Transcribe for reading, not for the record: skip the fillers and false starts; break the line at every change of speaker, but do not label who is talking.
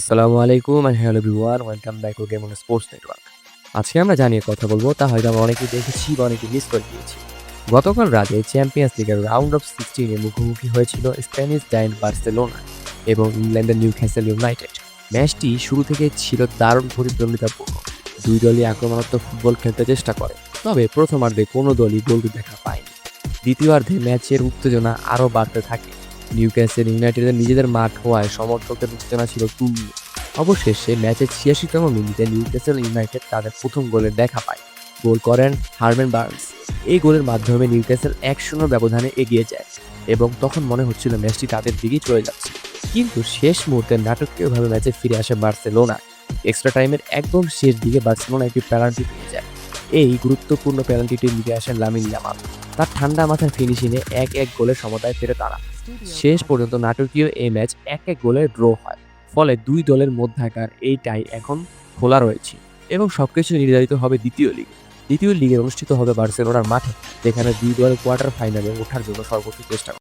আসসালামু আলাইকুম and hello everyone, welcome back to Game on Sports Network. আজকে আমরা জানিয়ে কথা বলবো তা হয়তো আমরা অনেকেই দেখেছি বা অনেকে মিস করে গিয়েছি। গতকাল রাতে চ্যাম্পিয়ন্স লিগের রাউন্ড অফ 16 এ মুখোমুখি হয়েছিল স্প্যানিশ জায়ান্ট বার্সেলোনা এবং ইংল্যান্ডের নিউক্যাসল ইউনাইটেড। ম্যাচটি শুরু থেকে ছিল দারুণ প্রতিদ্বন্দ্বিতাপূর্ণ। দুই দলই আক্রমণাত্মক ফুটবল খেলতে চেষ্টা করে, তবে প্রথমার্ধে কোনো দলই গোল দেখা পায়নি। দ্বিতীয়ার্ধে ম্যাচের উত্তেজনা আরও বাড়তে থাকে। নিউক্যাসল ইউনাইটেডের নিজেদের মাঠ হওয়ায় সমর্থকদের উত্তেজনা ছিল তুঙ্গে। অবশেষে ম্যাচের ৮৬তম মিনিটে নিউক্যাসল ইউনাইটেড তাদের প্রথম গোলের দেখা পায়। গোল করেন হারম্যান বার্নস। এই গোলের মাধ্যমে নিউক্যাসল ১-০ ব্যবধানে এগিয়ে যায় এবং তখন মনে হচ্ছিল ম্যাচটি তাদের দিকেই চলে যাচ্ছে। কিন্তু শেষ মুহূর্তে নাটকীয়ভাবে ম্যাচে ফিরে আসে বার্সেলোনা। এক্সট্রা টাইমের একদম শেষ দিকে বার্সেলোনা একটি পেনাল্টি পেয়ে যায়। এই গুরুত্বপূর্ণ পেনাল্টিটি নিতে আসেন লামিন ইয়ামাল। তার ঠান্ডা মাথার ফিনিশিংয়ে ১-১ গোলের সমতায় ফেরে তারা। শেষ পর্যন্ত নাটকীয় এই ম্যাচ ১-১ গোলে ড্র হয়। ফলে দুই দলের মধ্যকার এই টাই এখন খোলা রয়েছে এবং সবকিছু নির্ধারিত হবে দ্বিতীয় লিগে। দ্বিতীয় লিগে অনুষ্ঠিত হবে বার্সেলোনার মাঠে, যেখানে দুই দল কোয়ার্টার ফাইনালে ওঠার জন্য সর্বোচ্চ চেষ্টা করবে।